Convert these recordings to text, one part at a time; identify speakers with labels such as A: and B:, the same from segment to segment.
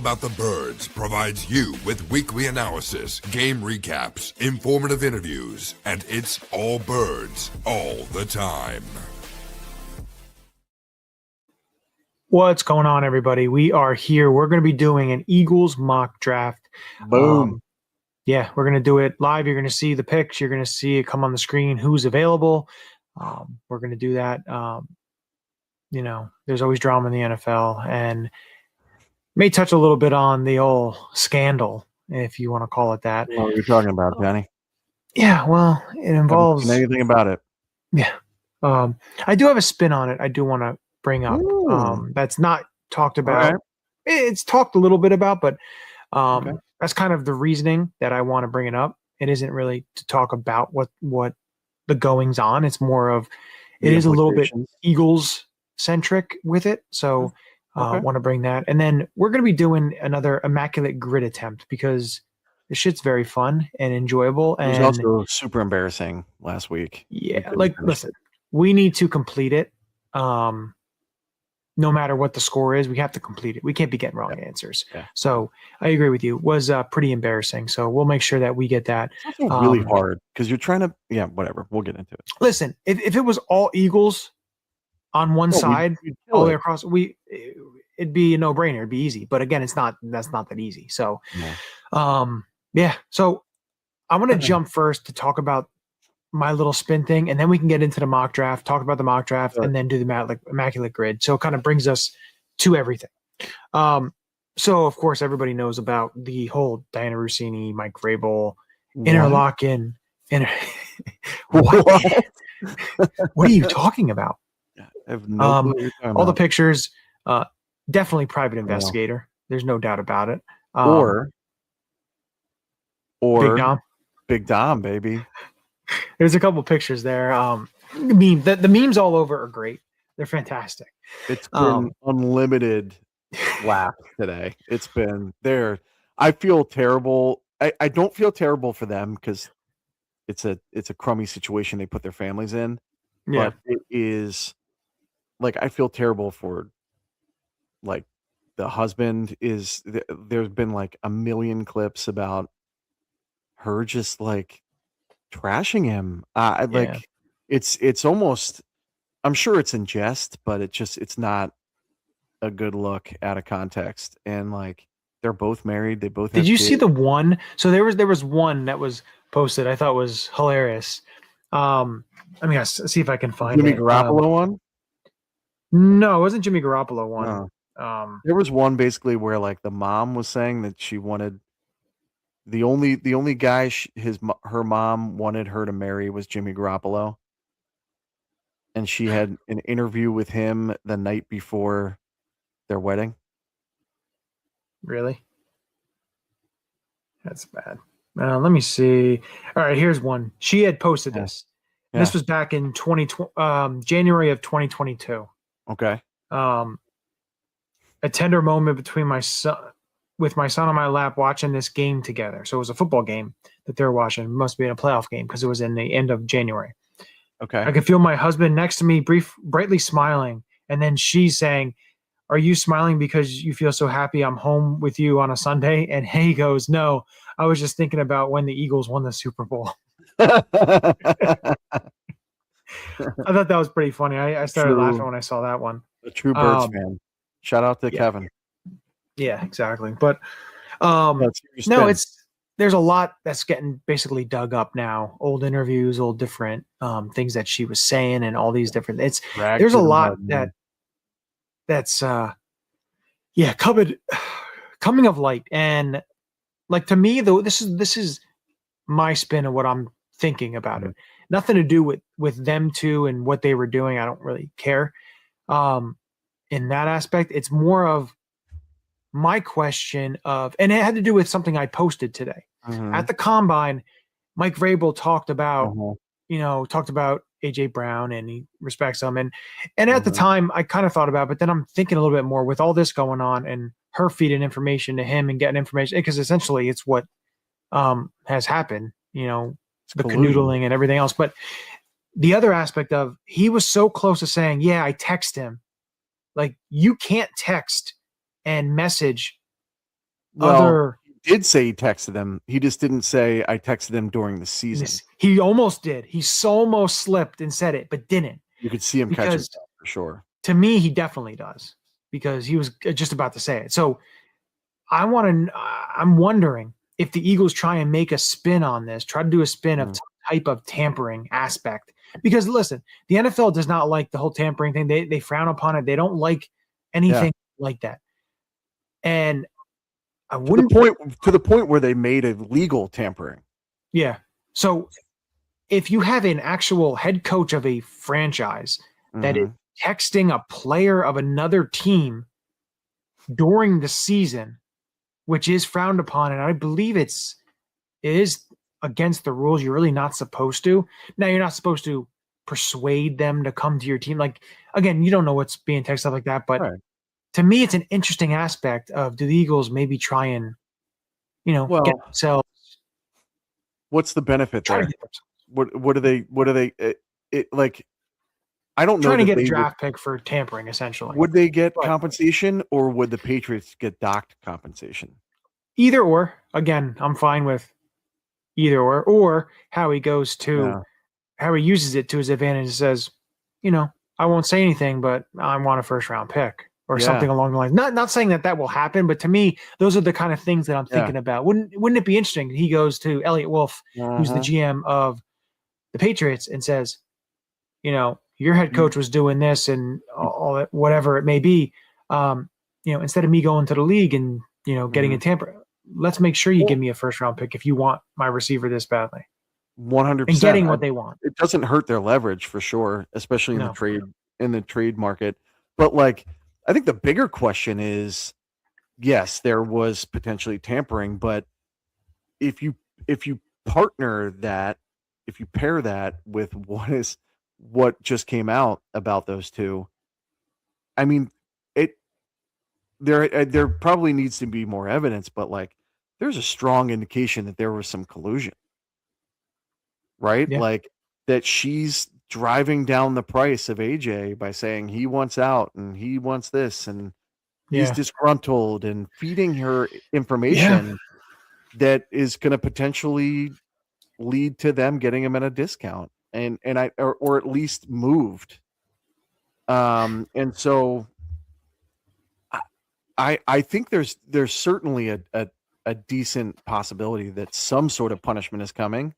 A: About the Birds provides you with weekly analysis, game recaps, informative interviews, and it's all birds all the time.
B: What's going on, everybody? We are here. We're going to be doing an Eagles mock draft.
C: Boom.
B: Yeah, we're going to do it live. You're going to see the picks. You're going to see it come on the screen, who's available. We're going to do that. There's always drama in the NFL, and may touch a little bit on the old scandal, if you want to call it that.
C: What are you talking about, Johnny?
B: Yeah, well, it involves
C: anything about it.
B: Yeah. I do have a spin on it. I do want to bring up. That's not talked about. Right. It's talked a little bit about, but that's kind of the reasoning that I want to bring it up. It isn't really to talk about what the goings on. It's more of it is a little bit Eagles centric with it. So want to bring that. And then we're going to be doing another immaculate grid attempt because this shit's very fun and enjoyable. And
C: it was also super embarrassing last week.
B: Yeah. Listen, we need to complete it. No matter what the score is, we have to complete it. We can't be getting wrong answers. Yeah. So I agree with you. It was pretty embarrassing. So we'll make sure that we get that.
C: It's really hard because you're trying to, whatever. We'll get into it.
B: Listen, if it was all Eagles on one side, all the way across, it'd be a no-brainer. It'd be easy. But again, that's not that easy. So, So I'm going to jump first to talk about my little spin thing, and then we can get into the mock draft, talk about the mock draft, and then do the immaculate grid. So it kind of brings us to everything. So, of course, everybody knows about the whole Diana Rossini, Mike Vrabel, interlocking. What are you talking about?
C: I have no clue
B: all the pictures, definitely private investigator. There's no doubt about it.
C: Or
B: Big Dom.
C: Big Dom, baby.
B: There's a couple pictures there. The memes all over are great. They're fantastic.
C: It's been unlimited laugh today. It's been there. I feel terrible. I don't feel terrible for them because it's a crummy situation they put their families in.
B: Yeah.
C: But it is I feel terrible for the husband is there's been a million clips about her just trashing him. It's almost, I'm sure it's in jest, but it's not a good look out of context. And they're both married. They both
B: Did
C: have
B: you
C: kids.
B: see the one? So there was one that was posted I thought was hilarious. Let me see if I can find
C: Jimmy
B: it.
C: Garoppolo one?
B: No, it wasn't Jimmy Garoppolo one.
C: No. There was one basically where the mom was saying that she wanted the only guy her mom wanted her to marry was Jimmy Garoppolo, and she had an interview with him the night before their wedding.
B: Really? That's bad. Let me see. All right, here's one. She had posted this. Yeah. This was back in January of 2022.
C: Okay.
B: A tender moment between with my son on my lap watching this game together. So it was a football game that they were watching. It must have been a playoff game because it was in the end of January.
C: Okay.
B: I could feel my husband next to me brightly smiling. And then she's saying, "Are you smiling because you feel so happy I'm home with you on a Sunday?" And he goes, "No, I was just thinking about when the Eagles won the Super Bowl." I thought that was pretty funny. I started laughing when I saw that one.
C: A true Birds fan. Shout out to Kevin.
B: Yeah, exactly. But there's a lot that's getting basically dug up now. Old interviews, old different things that she was saying, and all these different. There's a lot that's coming of light, and to me though, this is my spin of what I'm thinking about it. Nothing to do with them two and what they were doing. I don't really care. In that aspect, it's more of my question of, and it had to do with something I posted today. At the combine. Mike Vrabel talked about, talked about AJ Brown, and he respects him. And at the time I kind of thought about it, but then I'm thinking a little bit more with all this going on and her feeding information to him and getting information, because essentially it's what has happened, the canoodling and everything else. But the other aspect of, he was so close to saying, I text him. You can't text and message other.
C: He did say he texted them. He just didn't say I texted them during the season.
B: He almost did. He almost slipped and said it, but didn't.
C: You could see him catch himself for sure.
B: To me, he definitely does because he was just about to say it. So I'm wondering if the Eagles try and make a spin on this, try to do a spin of type of tampering aspect. Because listen, the NFL does not like the whole tampering thing. They frown upon it. They don't like anything like that. And I wouldn't
C: to the point where they made it legal tampering.
B: Yeah. So if you have an actual head coach of a franchise that is texting a player of another team during the season, which is frowned upon, and I believe it is against the rules. You're really not supposed to. Now, you're not supposed to persuade them to come to your team. Like, again, you don't know what's being texted, stuff like that. But to me, it's an interesting aspect of, do the Eagles maybe try and, get themselves.
C: What's the benefit there? What do they like? I don't know.
B: Trying to get a draft pick for tampering, essentially.
C: Would they get compensation, or would the Patriots get docked compensation?
B: Either or. Again, I'm fine with either or. Or Howie goes to how he uses it to his advantage and says, I won't say anything, but I want a first round pick or something along the lines. Not saying that will happen, but to me, those are the kind of things that I'm thinking about. Wouldn't it be interesting? He goes to Elliot Wolf, who's the GM of the Patriots, and says, your head coach was doing this and all that, whatever it may be. Instead of me going to the league and, getting a tamper, let's make sure you give me a first round pick if you want my receiver this badly.
C: 100%.
B: And getting what they want.
C: It doesn't hurt their leverage for sure, especially in the trade market. But I think the bigger question is, yes, there was potentially tampering, but if you pair that with what just came out about those two, I mean, there probably needs to be more evidence, but there's a strong indication that there was some collusion, right?
B: Yeah.
C: That she's driving down the price of AJ by saying he wants out and he wants this and he's disgruntled, and feeding her information that is going to potentially lead to them getting him at a discount or at least moved. And so I think there's certainly a decent possibility that some sort of punishment is coming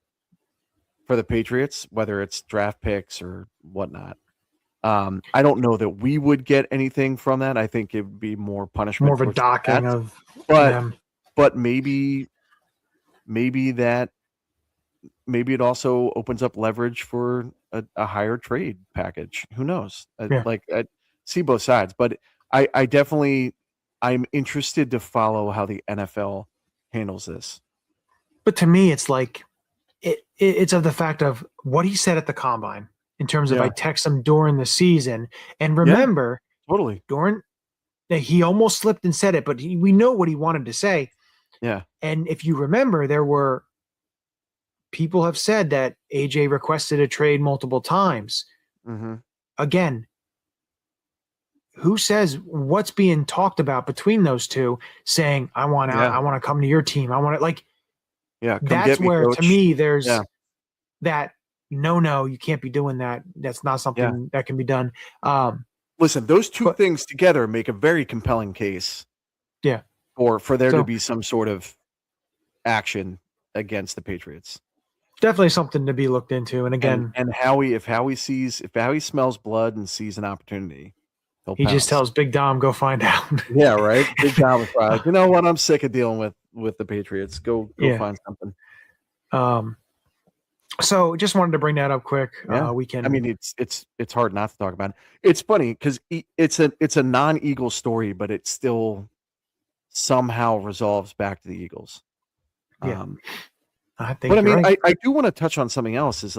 C: for the Patriots, whether it's draft picks or whatnot. I don't know that we would get anything from that. I think it would be more punishment,
B: more of a docking of
C: them. But maybe it also opens up leverage for a higher trade package. Who knows? I see both sides, but I'm interested to follow how the NFL handles this.
B: But to me, it's it's of the fact of what he said at the combine in terms of I text him during the season. And remember,
C: totally
B: he almost slipped and said it, but we know what he wanted to say.
C: Yeah.
B: And if you remember, there were people have said that AJ requested a trade multiple times.
C: Mm-hmm.
B: Again, who says what's being talked about between those two, saying, I want out, I want to come to your team. I want to that's where to me there's that no, you can't be doing that. That's not something that can be done.
C: Listen, those two things together make a very compelling case.
B: Yeah.
C: For there to be some sort of action against the Patriots.
B: Definitely something to be looked into. And again,
C: and if Howie smells blood and sees an opportunity,
B: he just tells Big Dom, go find out.
C: Yeah, right. Big Dom is probably you know what? I'm sick of dealing with the Patriots. Go find something.
B: So just wanted to bring that up quick. We can.
C: I mean, it's hard not to talk about it. It's funny because it's a non-Eagle story, but it still somehow resolves back to the Eagles.
B: Yeah. I think.
C: But I mean,
B: right.
C: I do want to touch on something else. Is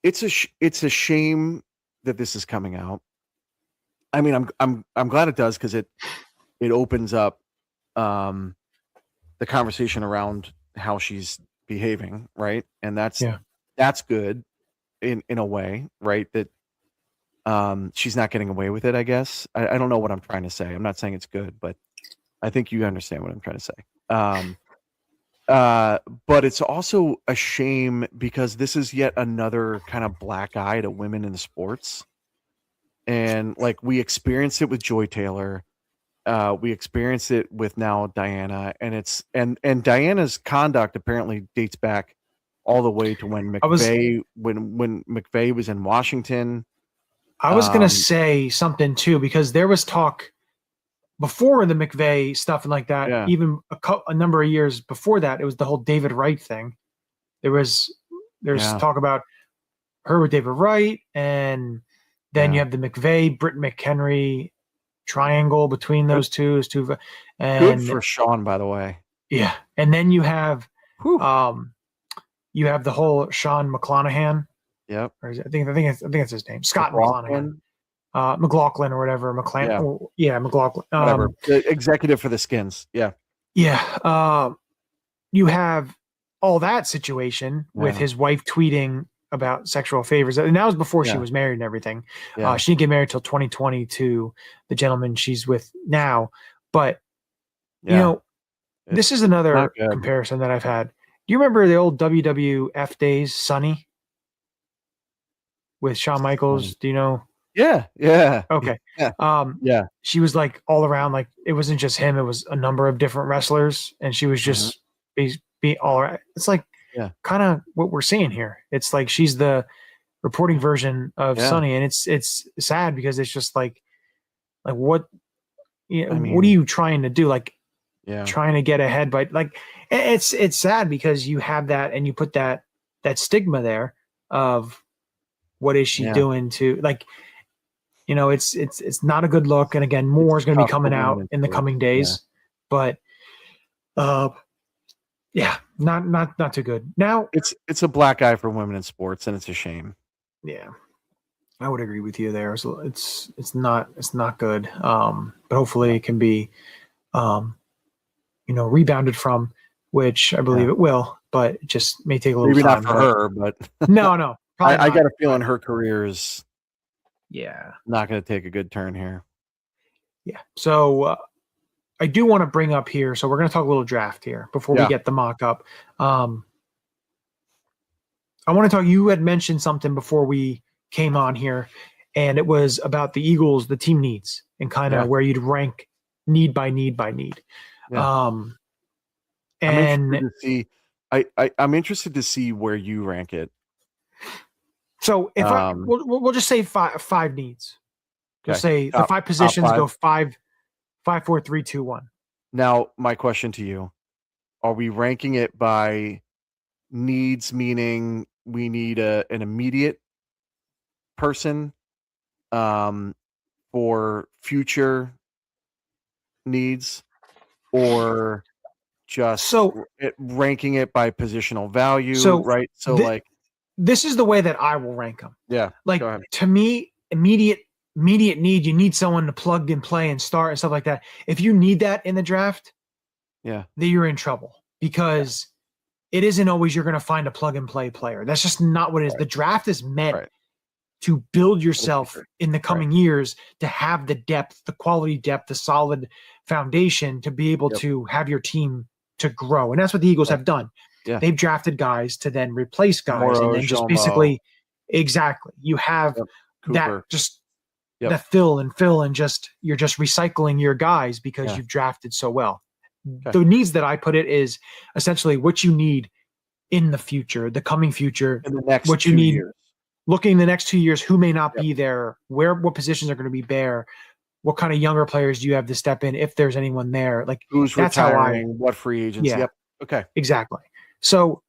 C: it's a shame that this is coming out. I mean, I'm glad it does because it opens up the conversation around how she's behaving, right? And that's good in a way, right? That she's not getting away with it, I guess. I don't know what I'm trying to say. I'm not saying it's good, but I think you understand what I'm trying to say. But it's also a shame because this is yet another kind of black eye to women in sports. And like we experienced it with Joy Taylor. We experienced it with now Diana, and it's and Diana's conduct apparently dates back all the way to when McVay when McVay was in Washington.
B: I was gonna say something too, because there was talk before the McVay stuff and like that.
C: Yeah.
B: Even a number of years before that, it was the whole David Wright thing. There's talk about her with David Wright, and then you have the McVay, Britt McHenry triangle between those two. And
C: good for Sean, by the way.
B: Yeah, and then you have the whole Sean McClanahan.
C: Yep.
B: Or I think it's his name, Scott McClanahan. McLaughlin or whatever. McLaughlin.
C: Whatever. The executive for the Skins. Yeah.
B: Yeah. You have all that situation with his wife tweeting about sexual favors, and that was before she was married and everything. She didn't get married till 2020 to the gentleman she's with now. But this is another comparison that I've had. Do you remember the old WWF days, Sunny, with Shawn Michaels? Do you know?
C: Yeah.
B: Okay.
C: Yeah.
B: She was like all around, like it wasn't just him; it was a number of different wrestlers, and she was just be all around. It's like kind of what we're seeing here. It's like she's the reporting version of Sunny, and it's sad because it's just like what what are you trying to do? Like trying to get ahead, but like it's sad because you have that and you put that stigma there of what is she doing to like. It's not a good look. And again, more is going to be coming out in the coming days, but not too good. Now
C: it's a black eye for women in sports, and it's a shame.
B: Yeah, I would agree with you there. So it's not good. But hopefully it can be, rebounded from, which I believe it will, but it just may take a little time.
C: Maybe not for her, but
B: no.
C: I got a feeling her career is not going to take a good turn here.
B: Yeah. So I do want to bring up here. So we're going to talk a little draft here before we get the mock up. I want to talk. You had mentioned something before we came on here, and it was about the Eagles, the team needs, and kind of where you'd rank need by need by need.
C: Yeah. I'm interested to see where you rank it.
B: So if we'll just say five needs. Just say the five positions go 5, 4, 3, 2, 1.
C: Now, my question to you: are we ranking it by needs, meaning we need an immediate person for future needs, or just ranking it by positional value? Right. So
B: this is the way that I will rank them.
C: Yeah.
B: Like to me, immediate need, you need someone to plug and play and start and stuff like that. If you need that in the draft, then you're in trouble because it isn't always you're going to find a plug and play player. That's just not what it is. The draft is meant to build yourself in the coming years, to have the depth, the quality depth, the solid foundation to be able to have your team to grow. And that's what the Eagles have done. Yeah. They've drafted guys to then replace guys and then just basically you have that just that fill and just you're just recycling your guys because you've drafted so well. The needs that I put it is essentially what you need in the future, the coming future,
C: in the next
B: what you need years. Looking the next 2 years, who may not be there, what positions are going to be bare, what kind of younger players do you have to step in if there's anyone there? Like
C: who's
B: that's
C: retiring, what free agents?
B: Yeah.
C: Yep. Okay.
B: Exactly. So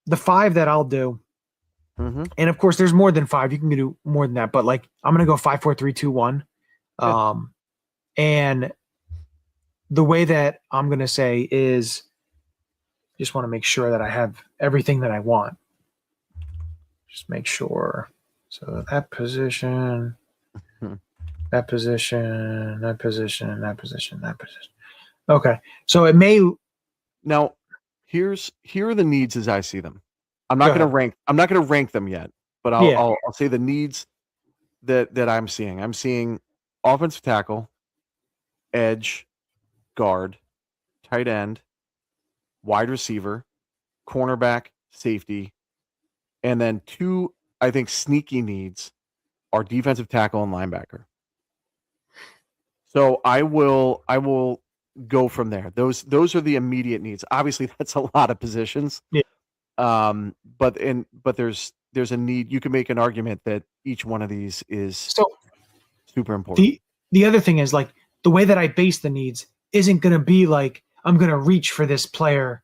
B: the 5 that I'll do, and of course there's more than 5. You can do more than that, but like I'm going to go 5, 4, 3, 2, 1. And the way that I'm going to say is just want to make sure that I have everything that I want. Just make sure. So that position, that position, that position, that position, that position. Okay. So it may.
C: Now, here are the needs as I see them. I'm not going to rank them yet, but I'll say the needs that I'm seeing. I'm seeing offensive tackle, edge, guard, tight end, wide receiver, cornerback, safety, and then 2, I think, sneaky needs are defensive tackle and linebacker. So I will go from there. Those are the immediate needs. Obviously, that's a lot of positions.
B: Yeah.
C: But there's a need. You can make an argument that each one of these is super important.
B: The other thing is, like, the way that I base the needs isn't going to be like I'm going to reach for this player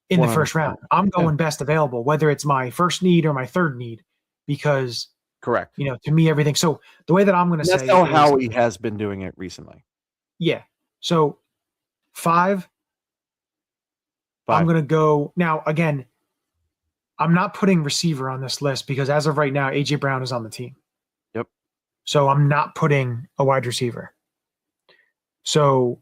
B: in the first round. I'm going best available, whether it's my first need or my third need, because
C: correct.
B: To me, everything. So the way that I'm going to say
C: that's how Howie has been doing it recently.
B: Yeah. So 5. I'm going to go now. Again, I'm not putting receiver on this list because as of right now, AJ Brown is on the team.
C: Yep.
B: So I'm not putting a wide receiver. So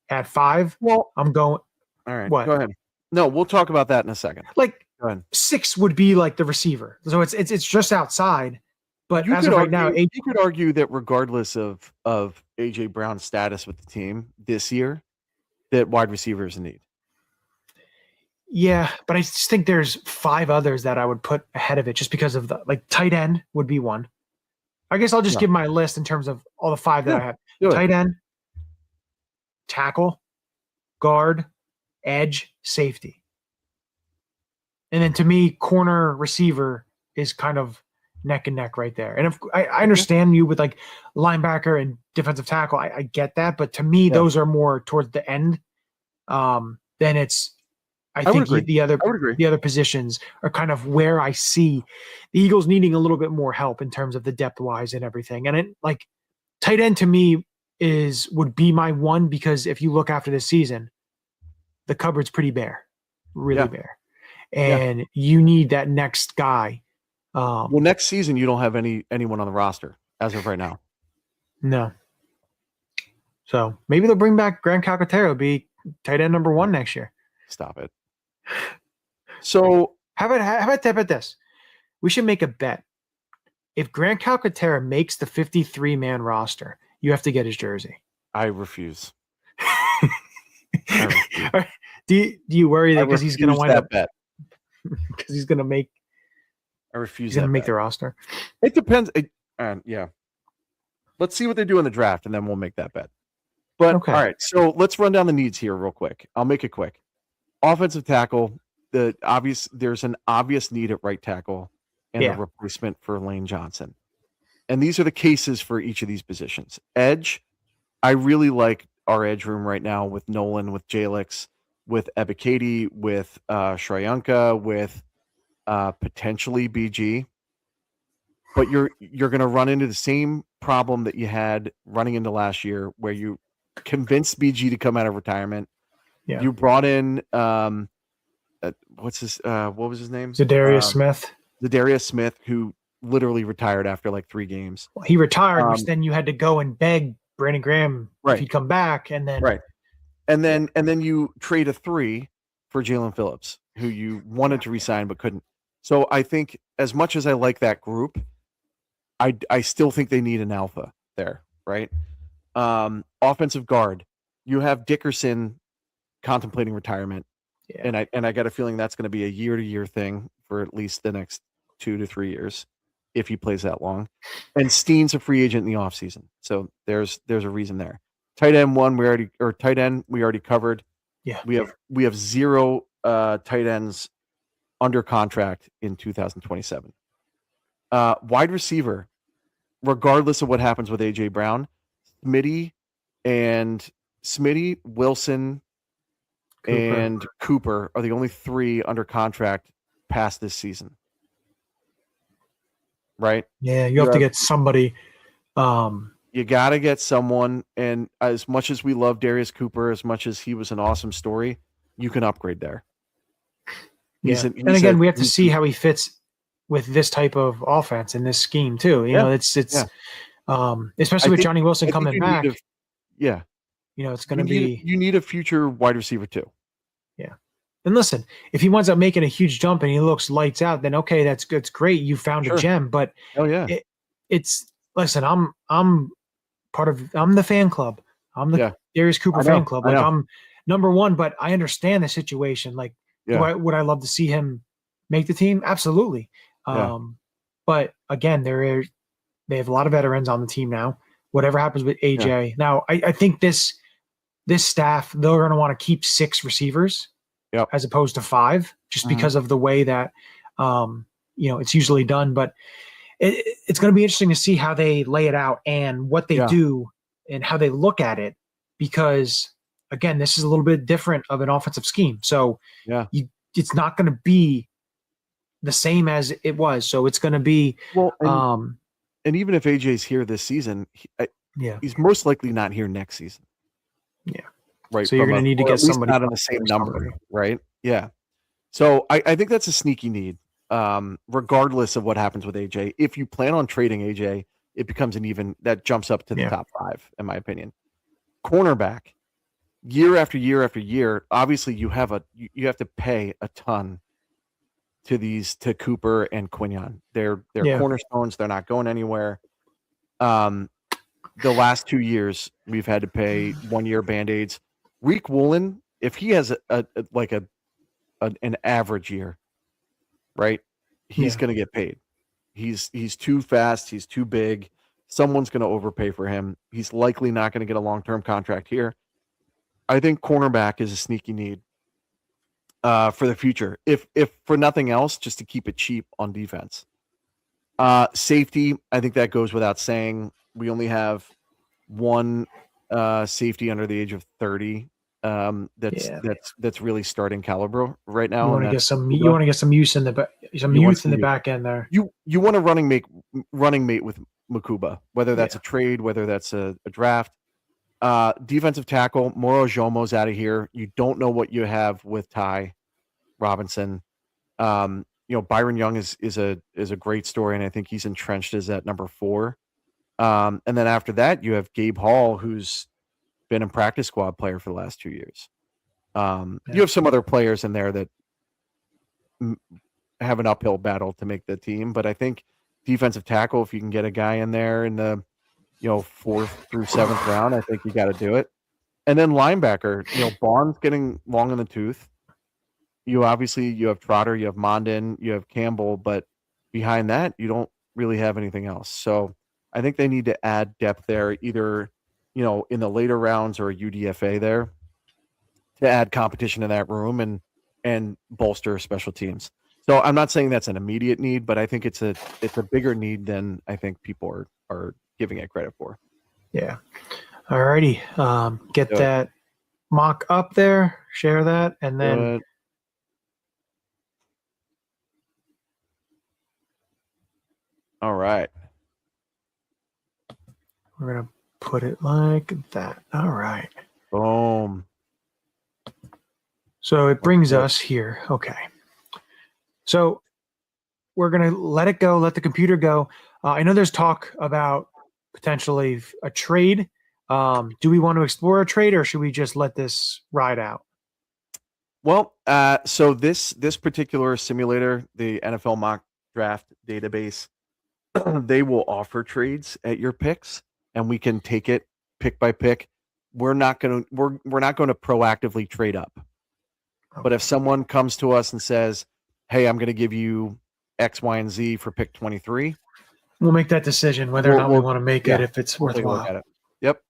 B: at 5, I'm going.
C: All right.
B: What?
C: Go ahead. No, we'll talk about that in a second.
B: Like,
C: go ahead.
B: 6 would be like the receiver. So it's just outside. But as of right now,
C: you could argue that regardless of AJ Brown's status with the team this year, that wide receiver is a need.
B: Yeah, but I just think there's 5 others that I would put ahead of it just because of tight end would be one. I guess I'll just give my list in terms of all the 5 that I have. Tight end, tackle, guard, edge, safety. And then to me, corner, receiver is kind of neck and neck right there. And if I understand you with like linebacker and defensive tackle, I get that. But to me, those are more towards the end. Then it's, I think the other positions are kind of where I see the Eagles needing a little bit more help in terms of the depth wise and everything. And it, like, tight end to me would be my one, because if you look after this season, the cupboard's pretty bare, really bare. And you need that next guy.
C: Well, next season, you don't have anyone on the roster as of right now.
B: No. So maybe they'll bring back Grant Calcaterra, be tight end number 1 next year.
C: Stop it. So
B: how about this? We should make a bet. If Grant Calcaterra makes the 53-man roster, you have to get his jersey.
C: I refuse.
B: Do you worry that because he's going to wind up
C: bet?
B: Because he's going to make.
C: I refuse.
B: He's going to make the roster.
C: It depends. Yeah. Let's see what they do in the draft, and then we'll make that bet. But all right, so let's run down the needs here real quick. I'll make it quick. Offensive tackle. There's an obvious need at right tackle and a replacement for Lane Johnson. And these are the cases for each of these positions. Edge, I really like our edge room right now with Nolan, with Jalix, with Ebiketie, with Shriyanka, with potentially BG. But you're going to run into the same problem that you had running into last year, where you convinced BG to come out of retirement. Yeah. You brought in what was his name?
B: Zadarius Smith.
C: Zadarius Smith, who literally retired after like 3 games.
B: Well, he retired, which then you had to go and beg Brandon Graham if he'd come back, and then
C: and then you trade a 3 for Jalen Phillips, who you wanted to resign but couldn't. So I think, as much as I like that group, I still think they need an alpha there, right? Offensive guard, you have Dickerson contemplating retirement, and I got a feeling that's going to be a year-to-year thing for at least the next 2 to 3 years, if he plays that long. And Steen's a free agent in the offseason, so there's a reason there. Tight end we already covered.
B: Yeah,
C: we have 0 tight ends under contract in 2027. Wide receiver, regardless of what happens with AJ Brown, Smitty, Wilson, and Cooper are the only 3 under contract past this season. Right?
B: Yeah, you have to get somebody.
C: You got to get someone, and as much as we love Darius Cooper, as much as he was an awesome story, you can upgrade there.
B: We have to see how he fits with this type of offense and this scheme too. You know, it's especially with Johnny Wilson coming back. It's going to be.
C: You need a future wide receiver too.
B: Yeah. And listen, if he winds up making a huge jump and he looks lights out, then okay, that's good. It's great. You found a gem, but listen, I'm the fan club. I'm Darius Cooper fan club.
C: I
B: Like
C: know.
B: I'm number one, but I understand the situation. Like,
C: Yeah.
B: would I love to see him make the team? Absolutely.
C: Yeah.
B: But again, they have a lot of veterans on the team now. Whatever happens with AJ. Now, I think this staff, they're going to want to keep 6 receivers as opposed to 5, just because of the way that it's usually done. But it's going to be interesting to see how they lay it out and what they do and how they look at it, because again, this is a little bit different of an offensive scheme. So it's not going to be the same as it was. So it's going to be
C: and even if AJ's here this season, he's most likely not here next season.
B: Yeah.
C: Right.
B: So you're going to need to get somebody
C: not on the same number, right? Yeah. So I think that's a sneaky need, regardless of what happens with AJ. If you plan on trading AJ, it becomes that jumps up to the top 5, in my opinion. Cornerback, year after year after year, obviously you have to pay a ton to Cooper and Quinyon. They're cornerstones. They're not going anywhere. The last 2 years we've had to pay 1-year Band-Aids. Reek Woolen, if he has an average year, right, he's going to get paid. He's too fast. He's too big. Someone's going to overpay for him. He's likely not going to get a long-term contract here. I think cornerback is a sneaky need for the future. If for nothing else, just to keep it cheap on defense. Safety, I think that goes without saying. We only have one safety under the age of 30. That's really starting caliber right now.
B: You want to get some use in the back end there.
C: You want a running mate with Makuba, whether that's a trade, whether that's a draft. Defensive tackle, Moro Jomo's out of here. You don't know what you have with Ty Robinson. Byron Young is a great story, and I think he's entrenched as that number 4. And then after that, you have Gabe Hall, who's been a practice squad player for the last 2 years. You have some other players in there that have an uphill battle to make the team, but I think defensive tackle, if you can get a guy in there in the 4th through 7th round, I think you got to do it. And then linebacker, Barnes getting long in the tooth. You have Trotter, you have Mondin, you have Campbell, but behind that, you don't really have anything else. So I think they need to add depth there, either in the later rounds or a UDFA there, to add competition in that room and bolster special teams. So I'm not saying that's an immediate need, but I think it's a bigger need than I think people are giving it credit for.
B: Yeah. All righty. Get that mock up there, share that, and then
C: all right.
B: We're going to put it like that. All right.
C: Boom.
B: So it brings us here. Okay. So we're going to let it go, let the computer go. I know there's talk about potentially a trade. Do we want to explore a trade, or should we just let this ride out?
C: Well, so this particular simulator, the NFL mock draft database, they will offer trades at your picks, and we can take it pick by pick. We're not going to proactively trade up. Okay. But if someone comes to us and says, "Hey, I'm going to give you X, Y, and Z for pick 23,"
B: we'll make that decision whether or not we want to make it, if it's worthwhile.
C: At it. Yep.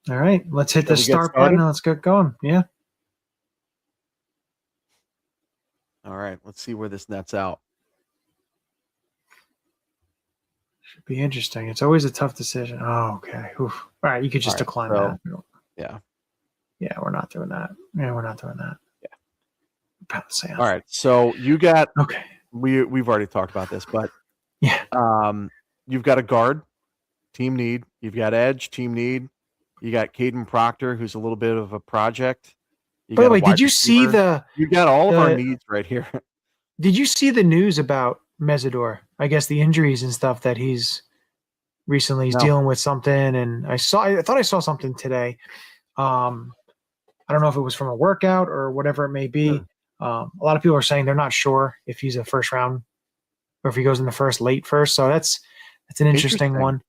B: All right, let's hit the start button and let's get going. Yeah.
C: All right, let's see where this nets out.
B: Should be interesting. It's always a tough decision. Oh, okay. Oof. All right, you could just decline that.
C: Yeah.
B: Yeah, we're not doing that. Yeah.
C: All right, so you got
B: okay.
C: We've already talked about this, but
B: yeah.
C: You've got a guard, team need. You've got edge, team need. You got Caden Proctor, who's a little bit of a project.
B: By the way, did you see
C: you got all of our needs right here.
B: Did you see the news about Mesidor? I guess the injuries and stuff that he's dealing with something, and I thought I saw something today. I don't know if it was from a workout or whatever it may be. A lot of people are saying they're not sure if he's a first round or if he goes in the late first. So that's an interesting one.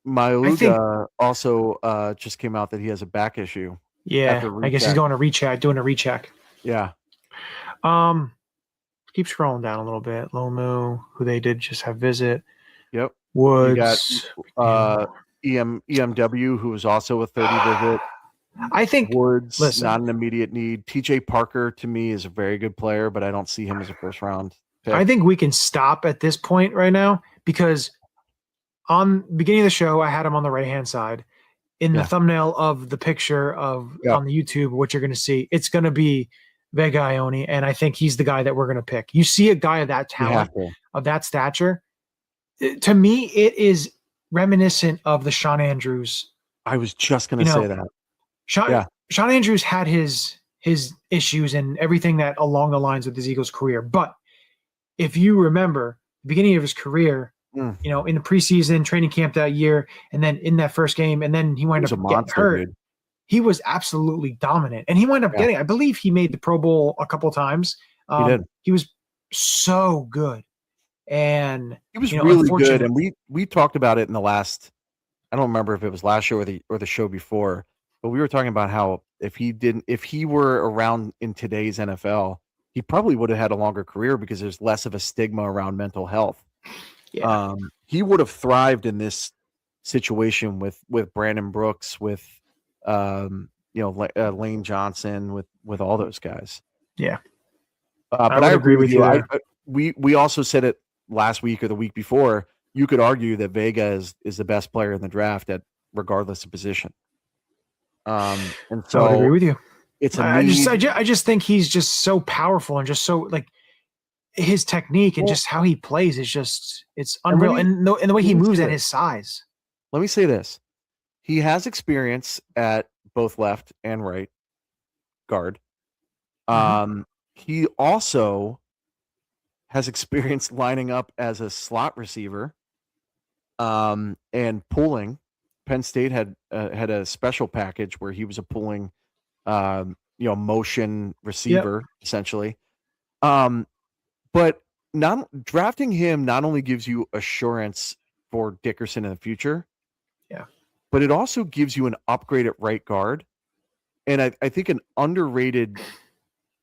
C: Maiuga also just came out that he has a back issue.
B: Yeah, I guess he's doing a recheck.
C: Yeah.
B: Keep scrolling down a little bit. Lomu, who they did just have visit.
C: Yep.
B: Woods.
C: You got EMW, who was also a 30 visit.
B: I think
C: Woods, not an immediate need. TJ Parker, to me, is a very good player, but I don't see him as a first round pick.
B: I think we can stop at this point right now because on the beginning of the show, I had him on the right-hand side. In the thumbnail of the picture on the YouTube, what you're going to see, it's going to be Vega Ione, and I think he's the guy that we're going to pick. You see a guy of that talent, of that stature, to me, it is reminiscent of the Sean Andrews.
C: I was just going to say that.
B: Sean Andrews had his issues and everything that along the lines with his Eagles career. But if you remember the beginning of his career, in the preseason training camp that year, and then in that first game, and then he wound up getting hurt. Dude. He was absolutely dominant, and he wound up getting. I believe he made the Pro Bowl a couple times.
C: He did.
B: He was so good, and
C: he was really good. And we talked about it in the last. I don't remember if it was last show or the show before, but we were talking about how if he were around in today's NFL, he probably would have had a longer career because there's less of a stigma around mental health. Yeah. He would have thrived in this situation with Brandon Brooks, with Lane Johnson, with all those guys.
B: Yeah.
C: But I agree with you. We also said it last week or the week before. You could argue that Vega is the best player in the draft regardless of position. And so
B: I would agree with you.
C: It's
B: I just think he's just so powerful and just so like his technique and just how he plays is it's unreal. And the way he moves at his size.
C: Let me say this. He has experience at both left and right guard. He also has experience lining up as a slot receiver and pulling. Penn State had a special package where he was a pulling motion receiver essentially. But drafting him not only gives you assurance for Dickerson in the future, but it also gives you an upgrade at right guard. And I think an underrated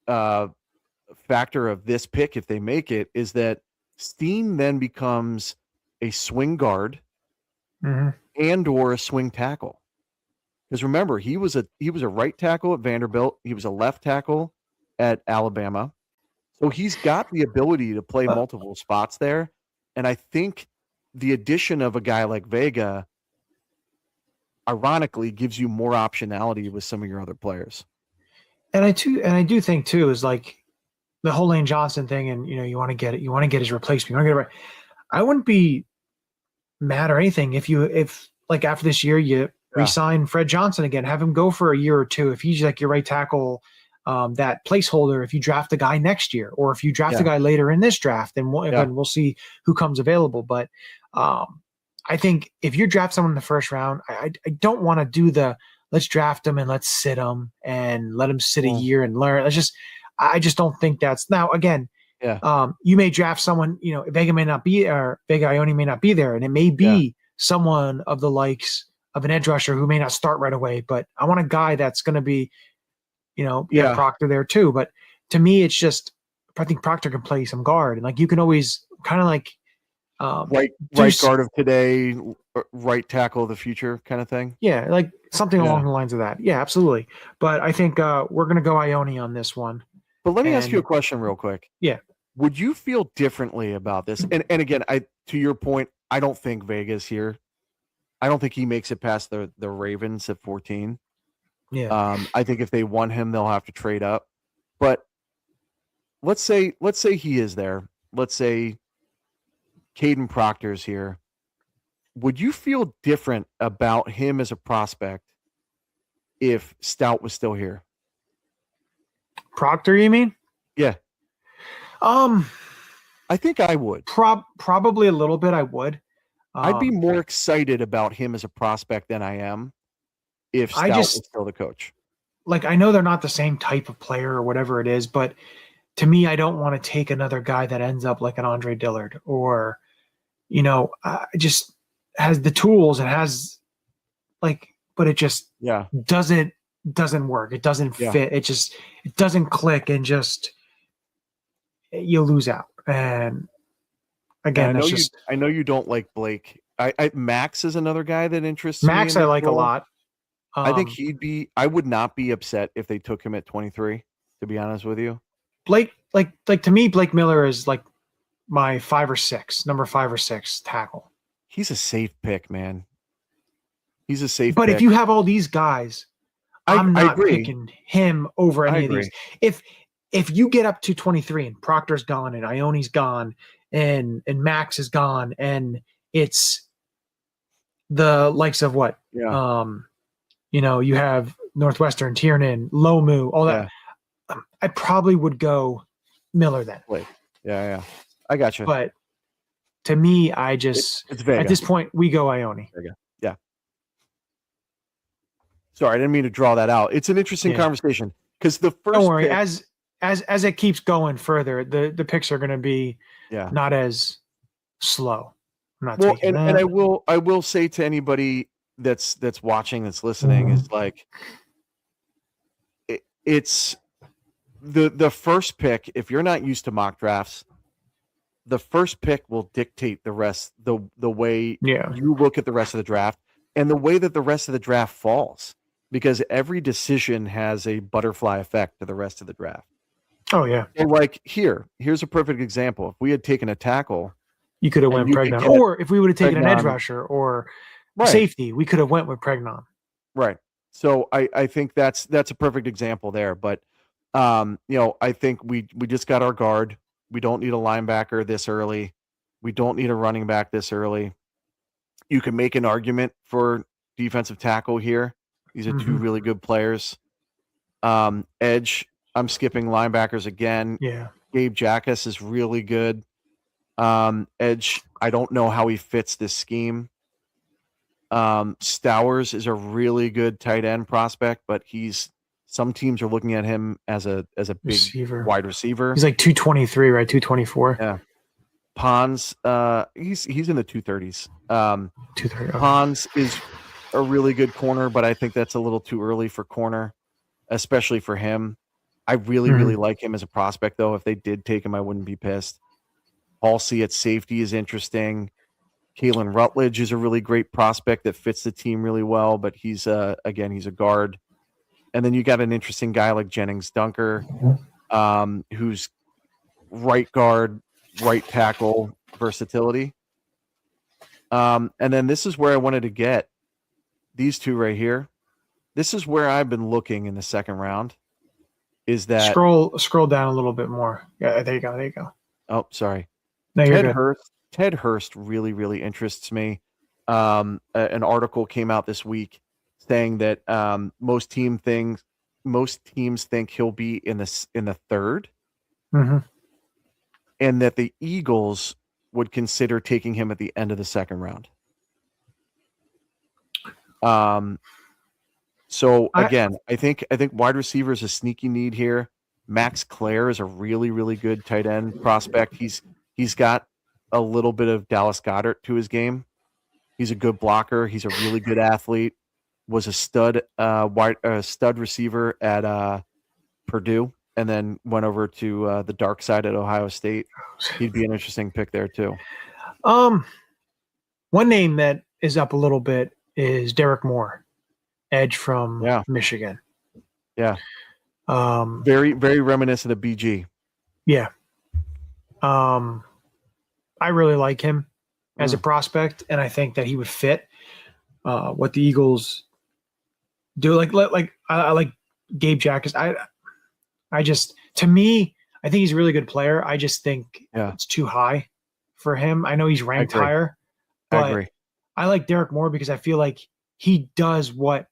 C: factor of this pick, if they make it, is that Steen then becomes a swing guard and or a swing tackle. Because remember, he was a right tackle at Vanderbilt. He was a left tackle at Alabama. So he's got the ability to play multiple spots there. And I think the addition of a guy like Vega, ironically, gives you more optionality with some of your other players.
B: And I do think too is like the whole Lane Johnson thing, and you want to get his replacement. You want to get it right. I wouldn't be mad or anything if like after this year you re-sign Fred Johnson again, have him go for a year or two. If he's like your right tackle, that placeholder, if you draft a guy next year, or if you draft a guy later in this draft, then we'll see who comes available. But I think if you draft someone in the first round, I don't want to do let's draft him and let's sit him and let him sit a year and learn. I just don't think that's now again. You may draft someone, Vega Ione may not be there, and it may be someone of the likes of an edge rusher who may not start right away. But I want a guy that's going to be, Proctor there too. But to me, it's just I think Proctor can play some guard, and like you can always kind of like
C: right guard of today, right tackle of the future kind of thing.
B: Yeah, like something along the lines of that. Yeah, absolutely. But I think we're going to go Ione on this one.
C: But let me ask you a question real quick.
B: Yeah.
C: Would you feel differently about this? And again, to your point, I don't think Vega's here. I don't think he makes it past the Ravens at 14.
B: Yeah.
C: I think if they want him, they'll have to trade up. But let's say he is there. Let's say Caden Proctor's here. Would you feel different about him as a prospect if Stout was still here?
B: Proctor, you mean?
C: Yeah. I think I would.
B: Probably a little bit I would.
C: I'd be more excited about him as a prospect than I am if Stout was still the coach.
B: Like, I know they're not the same type of player or whatever it is, but to me, I don't want to take another guy that ends up like an Andre Dillard or, has the tools and has but it just doesn't work. It doesn't fit. It doesn't click, and just you lose out. And again,
C: I know you don't like Blake. Max is another guy that interests me.
B: Max I like a lot.
C: I think I would not be upset if they took him at 23, to be honest with you.
B: Blake, to me, Blake Miller is like my number 5 or 6 tackle.
C: He's a safe pick, man. He's a safe
B: pick. But if you have all these guys, I'm not picking him over any of these. If you get up to 23 and Proctor's gone and Ione's gone and Max is gone and it's the likes of what? Yeah. You have Northwestern, Tiernan, Lomu, all that. Yeah. I probably would go Miller then.
C: Yeah. I got you.
B: But to me, I just at this point we go Ione.
C: Yeah. Sorry, I didn't mean to draw that out. It's an interesting conversation because the first.
B: Don't worry. As it keeps going further, the picks are going to be not as slow. I'm not taking that.
C: And I will say to anybody that's watching, that's listening, is like it's the first pick. If you're not used to mock drafts, the first pick will dictate the rest, the way you look at the rest of the draft and the way that the rest of the draft falls, because every decision has a butterfly effect to the rest of the draft.
B: Oh yeah.
C: So like here's a perfect example. If we had taken a tackle,
B: you could have went Pregnon, or if we would have taken an edge rusher or safety, we could have went with Pregnon.
C: Right. So I think that's a perfect example there. But I think we just got our guard. We don't need a linebacker this early. We don't need a running back this early. You can make an argument for defensive tackle here. These are two really good players. Edge, I'm skipping linebackers again.
B: Yeah.
C: Gabe Jackas is really good. Edge, I don't know how he fits this scheme. Stowers is a really good tight end prospect, but some teams are looking at him as a big wide receiver.
B: He's like 223, right? 224.
C: Yeah. Pons, he's in the 230s.
B: 230.
C: Pons is a really good corner, but I think that's a little too early for corner, especially for him. I really, really like him as a prospect, though. If they did take him, I wouldn't be pissed. Halsey at safety is interesting. Kalen Rutledge is a really great prospect that fits the team really well, but he's a guard. And then you got an interesting guy like Jennings Dunker, who's right guard, right tackle versatility. And then this is where I wanted to get these two right here. This is where I've been looking in the second round. Is that
B: scroll down a little bit more? Yeah, there you go. Oh,
C: sorry.
B: No,
C: Ted Hurst really, really interests me. An article came out this week saying that most teams think he'll be in the third, and that the Eagles would consider taking him at the end of the second round. So again, I think wide receiver is a sneaky need here. Max Clare is a really, really good tight end prospect. He's got a little bit of Dallas Goedert to his game. He's a good blocker. He's a really good athlete. Was a stud receiver at Purdue, and then went over to the dark side at Ohio State. He'd be an interesting pick there too.
B: One name that is up a little bit is Derek Moore, edge from Michigan.
C: Yeah. Very, very reminiscent of BG.
B: Yeah. I really like him as a prospect, and I think that he would fit what the Eagles do. I like Gabe Jackas. To me, I think he's a really good player. I just think it's too high for him. I know he's ranked higher, but I like Derek Moore because I feel like he does what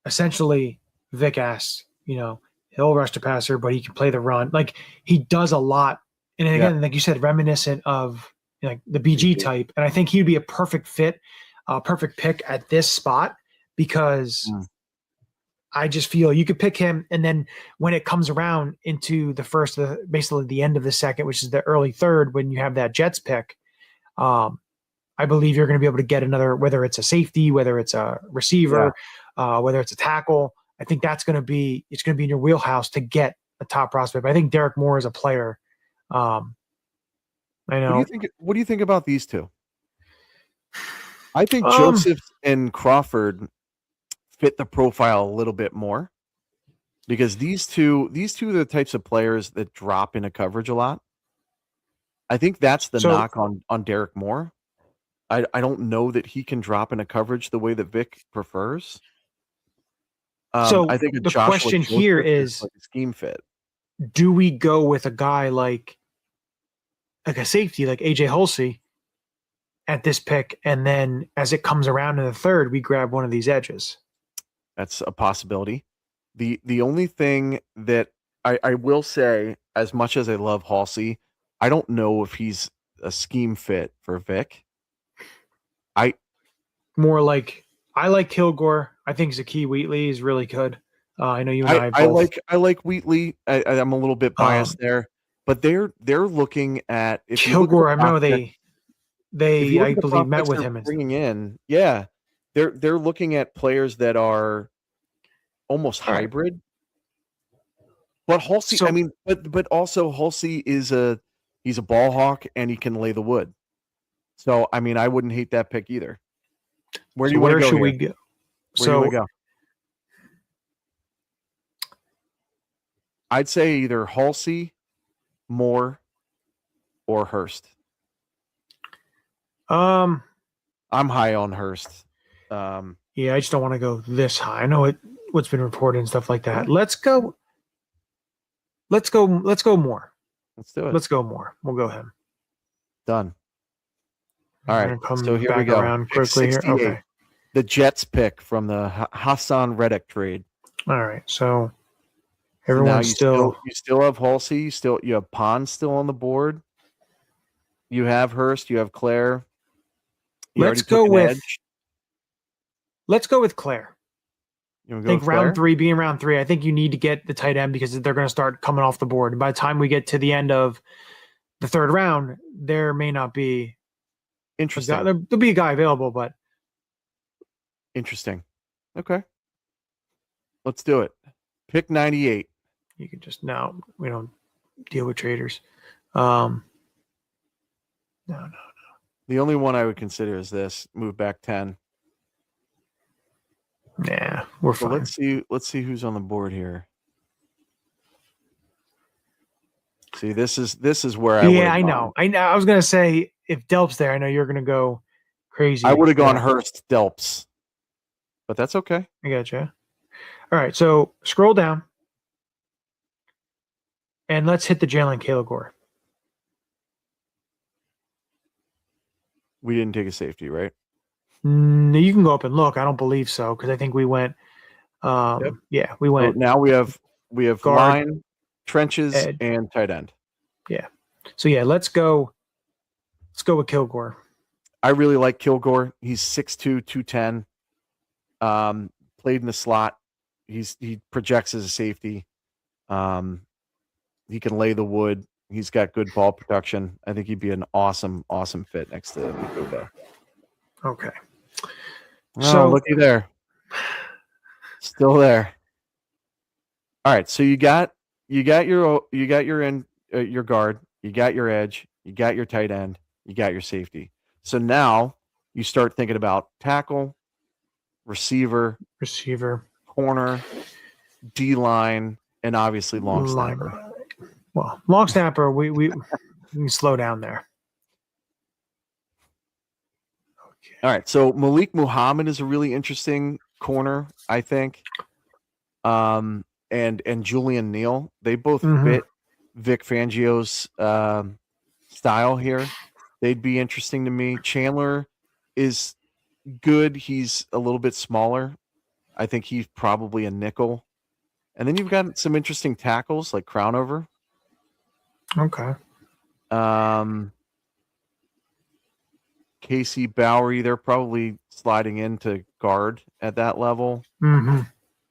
B: essentially Vic asks. He'll rush the passer, but he can play the run. Like, he does a lot. And again, like you said, reminiscent of the BG type. And I think he would be a perfect fit, perfect pick at this spot, because I just feel you could pick him. And then when it comes around into the first, basically the end of the second, which is the early third, when you have that Jets pick, I I believe you're going to be able to get another, whether it's a safety, whether it's a receiver, whether it's a tackle. I think it's going to be in your wheelhouse to get a top prospect. But I think Derek Moore is a player. I know.
C: What do you think about these two? I think Joseph and Crawford fit the profile a little bit more because these two are the types of players that drop into coverage a lot. I think that's the knock on Derek Moore. I don't know that he can drop into coverage the way that Vic prefers. I think
B: the question here is
C: like a scheme fit.
B: Do we go with a guy like a safety like AJ Hulsey at this pick, and then as it comes around in the third, we grab one of these edges?
C: That's a possibility. The only thing that I will say, as much as I love Hulsey, I don't know if he's a scheme fit for Vic. I
B: like Kilgore. I think Zakee Wheatley is really good. I know you and I both.
C: I like Wheatley. I'm a little bit biased there, but they're looking at if
B: Kilgore. I know they I believe met with him.
C: Bringing in, they're looking at players that are almost hybrid. But Hulsey, but also Hulsey he's a ball hawk and he can lay the wood. So I wouldn't hate that pick either. Where should we go? I'd say either Hulsey, Moore, or Hurst. I'm high on Hurst.
B: I just don't want to go this high. I know what's been reported and stuff like that. Let's go Moore.
C: Let's do it.
B: Let's go Moore. We'll go him.
C: Done. All right. So here we go.
B: Around quickly here. Okay.
C: The Jets pick from the Hassan Reddick trade.
B: All right. So everyone's
C: you still have Hulsey. You have Pond still on the board. You have Hurst. You have Claire.
B: Let's go with Claire.
C: I
B: think round 3, being round 3, I think you need to get the tight end because they're going to start coming off the board. And by the time we get to the end of the third round, there may not be
C: interesting.
B: There'll be a guy available, but
C: interesting. Okay, let's do it. Pick 98.
B: You can just we don't deal with traders. No.
C: The only one I would consider is this. Move back 10.
B: Yeah, we're fine.
C: Let's see who's on the board here. See, this is where
B: I know. I was gonna say if Delp's there, I know you're gonna go crazy.
C: I would have gone Hurst Delps, but that's okay.
B: I gotcha. All right, so scroll down and let's hit the Jalen Kilgore.
C: We didn't take a safety, right?
B: You can go up and look. I don't believe so because I think we went. Yeah, we went.
C: So now we have guard, line, trenches,
B: edge,
C: and tight end.
B: Yeah. So yeah, let's go with Kilgore.
C: I really like Kilgore. He's 6'2", 210. Played in the slot. He projects as a safety. He can lay the wood. He's got good ball production. I think he'd be an awesome fit next to Lugo.
B: Okay.
C: So looky there. Still there. All right. So you got your guard, you got your edge, you got your tight end, you got your safety. So now you start thinking about tackle, receiver, corner, D-line, and obviously long snapper.
B: Well, long snapper, we can slow down there. Okay.
C: All right. So Malik Muhammad is a really interesting corner, I think. And Julian Neal, they both fit Vic Fangio's style here. They'd be interesting to me. Chandler is good. He's a little bit smaller. I think he's probably a nickel. And then you've got some interesting tackles like Crownover.
B: Okay.
C: Casey Bowery, they're probably sliding into guard at that level.
B: Mm-hmm.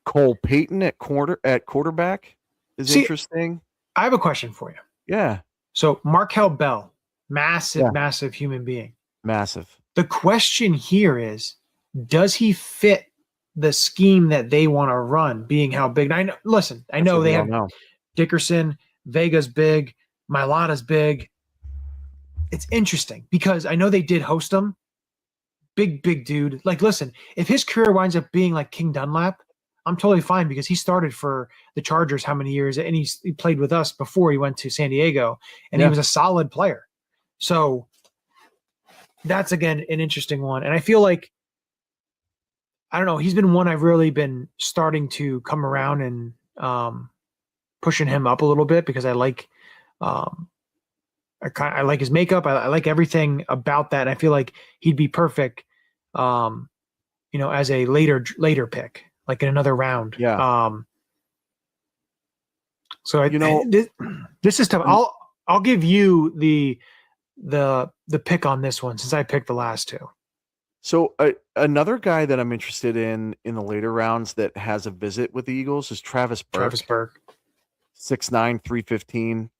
C: Cole Payton at quarterback is interesting.
B: I have a question for you.
C: Yeah.
B: So Markel Bell, massive human being.
C: Massive.
B: The question here is, does he fit the scheme that they want to run, being how big? I know. Listen, I know they have Dickerson, Vega's big, Mailata's big. It's interesting because I know they did host him. Big dude. Like, listen, if his career winds up being like King Dunlap, I'm totally fine because he started for the Chargers how many years, and he played with us before he went to San Diego, and he was a solid player. So that's, again, an interesting one. And I feel like, I don't know, he's been one I've really been starting to come around and pushing him up a little bit because I like I like his makeup. I like everything about that. And I feel like he'd be perfect, as a later pick, like in another round.
C: Yeah.
B: So this is tough. I'll give you the pick on this one since I picked the last two.
C: So another guy that I'm interested in the later rounds that has a visit with the Eagles is Travis Burke. 6'9", 315.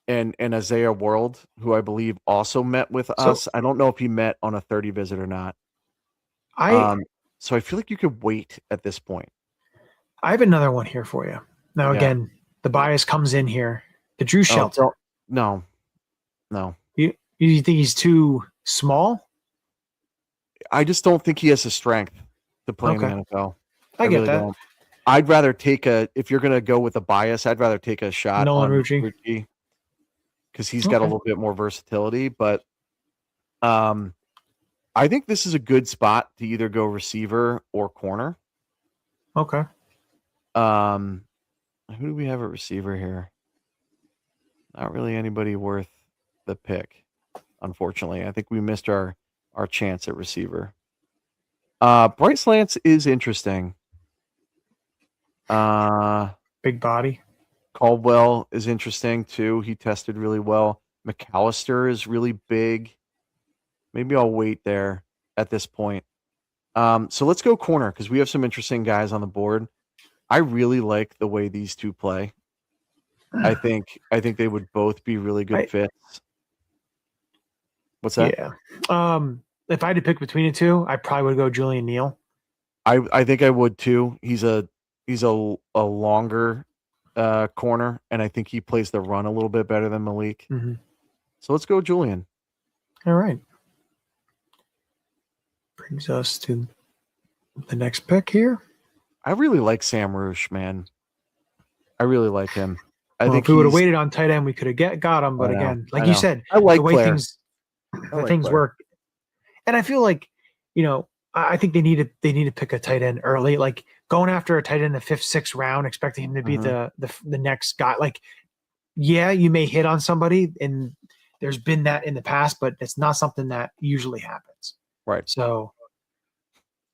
C: And Isaiah World, who I believe also met with us. I don't know if he met on a 30 visit or not. So I feel like you could wait at this point.
B: I have another one here for you. Now, again, the bias comes in here. The Drew Shelton.
C: No.
B: You think he's too small?
C: I just don't think he has the strength to play in the NFL.
B: I get that.
C: Don't. I'd rather take if you're going to go with a bias, I'd rather take a shot
B: Nolan
C: on
B: Rucci
C: because he's got a little bit more versatility. But I think this is a good spot to either go receiver or corner.
B: Okay.
C: Who do we have at receiver here? Not really anybody worth the pick, unfortunately. I think we missed our chance at receiver. Bryce Lance is interesting.
B: Big body.
C: Caldwell is interesting too. He tested really well. McAllister is really big. Maybe I'll wait there at this point. So let's go corner because we have some interesting guys on the board. I really like the way these two play. I think they would both be really good fits. What's that?
B: Yeah. If I had to pick between the two, I probably would go Julian Neal.
C: I think I would too. He's a longer corner, and I think he plays the run a little bit better than Malik.
B: Mm-hmm.
C: So let's go Julian.
B: All right. Brings us to the next pick here.
C: I really like Sam Roosh, man. I really like him. I think
B: if we would have waited on tight end, we could have got him. But again, like you said,
C: I like
B: the way
C: Claire.
B: things work. And I feel like, I think they need to pick a tight end early. Like going after a tight end in the 5th, 6th round, expecting him to be the next guy. Like, yeah, you may hit on somebody, and there's been that in the past, but it's not something that usually happens.
C: Right.
B: So,
C: all